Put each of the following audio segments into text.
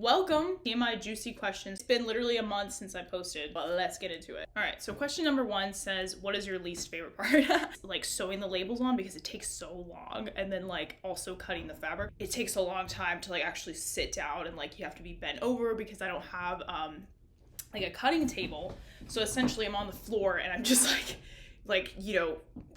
Welcome, TMI juicy questions. It's been literally a month since I posted, but let's get into it. All right, so question number 1 says, what is your least favorite part? Like sewing the labels on, because it takes so long, and then like also cutting the fabric. It takes a long time to like actually sit down, and like you have to be bent over because I don't have like a cutting table. So essentially I'm on the floor and I'm just like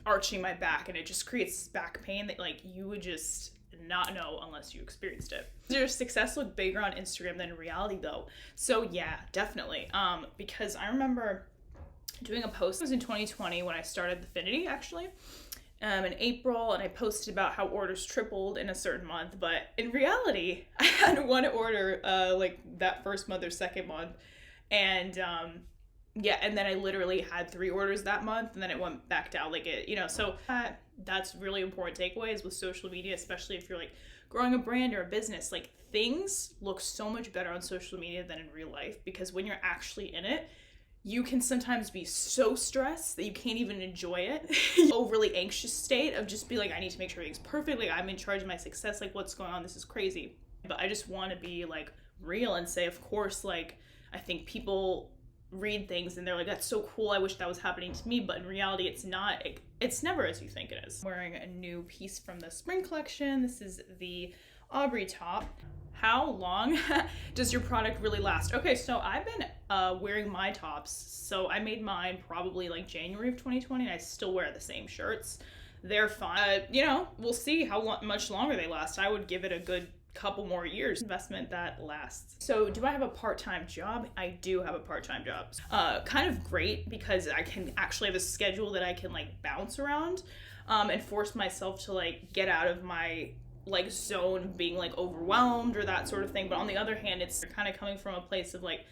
arching my back, and it just creates back pain that like you would just not know unless you experienced it. Does your success look bigger on Instagram than in reality though? So yeah, definitely. Because I remember doing a post, it was in 2020 when I started Affinity actually, in April, and I posted about how orders tripled in a certain month, but in reality, I had one order like that first month or second month, and yeah, and then I literally had 3 orders that month, and then it went back down like it, so that's really important takeaways with social media, especially if you're like growing a brand or a business. Like things look so much better on social media than in real life, because when you're actually in it, you can sometimes be so stressed that you can't even enjoy it. Overly anxious state of just be like, I need to make sure everything's perfect, like I'm in charge of my success, like what's going on, this is crazy. But I just want to be like real and say, of course, like I think people read things and they're like, that's so cool, I wish that was happening to me, but in reality it's not. It's never as you think it is. I'm wearing a new piece from the spring collection. This is the Aubrey top. How long does your product really last? Okay, so I've been wearing my tops, so I made mine probably like January of 2020, and I still wear the same shirts. They're fine. We'll see how much longer they last. I would give it a good couple more years. Investment that lasts. So do I have a part-time job? I do have a part-time job. Kind of great, because I can actually have a schedule that I can like bounce around and force myself to like get out of my like zone being like overwhelmed or that sort of thing. But on the other hand, it's kind of coming from a place of like,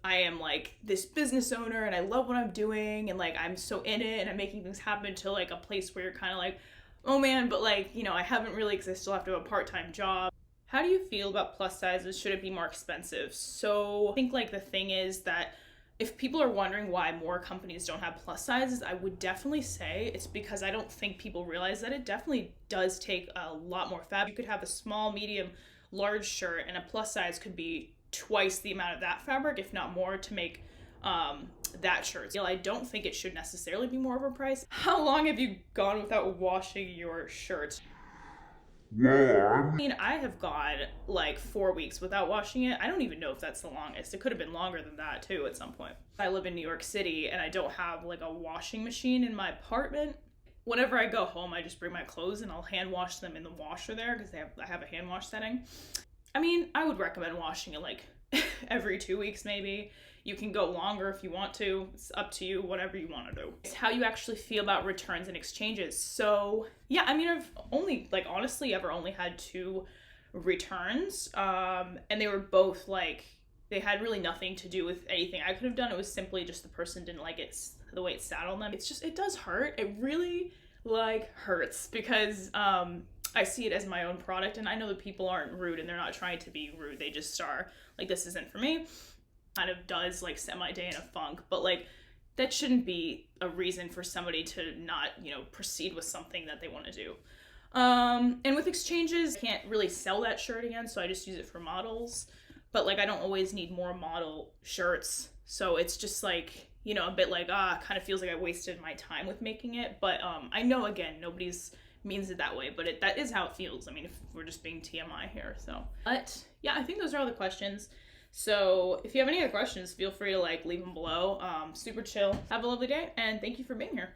I am like this business owner and I love what I'm doing, and like I'm so in it and I'm making things happen, to like a place where you're kind of like, oh man, but like, I haven't really existed, still have to have a part-time job. How do you feel about plus sizes? Should it be more expensive? So I think like the thing is that if people are wondering why more companies don't have plus sizes, I would definitely say it's because I don't think people realize that it definitely does take a lot more fabric. You could have a small, medium, large shirt, and a plus size could be twice the amount of that fabric, if not more, to make that shirt. I don't think it should necessarily be more overpriced. How long have you gone without washing your shirt? I mean, I have gone like 4 weeks without washing it. I don't even know if that's the longest. It could have been longer than that too at some point. I live in New York City and I don't have like a washing machine in my apartment. Whenever I go home, I just bring my clothes and I'll hand wash them in the washer there, because I have a hand wash setting. I mean, I would recommend washing it like every 2 weeks maybe. You can go longer if you want to. It's up to you, whatever you want to do. It's how you actually feel about returns and exchanges. So yeah, I mean, I've only like honestly ever only had 2 returns, and they were both like, they had really nothing to do with anything I could have done. It was simply just the person didn't like it, the way it sat on them. It's just, it does hurt. It really like hurts, because I see it as my own product, and I know that people aren't rude and they're not trying to be rude. They just are like, this isn't for me. Kind of does like set my day in a funk, but like that shouldn't be a reason for somebody to not, proceed with something that they want to do. And with exchanges, I can't really sell that shirt again, so I just use it for models. But like, I don't always need more model shirts, so it's just like, a bit like, kind of feels like I wasted my time with making it. But I know, again, nobody's means it that way, but that is how it feels. I mean, if we're just being TMI here. So, but yeah, I think those are all the questions. So if you have any other questions, feel free to like leave them below. Super chill. Have a lovely day, and thank you for being here.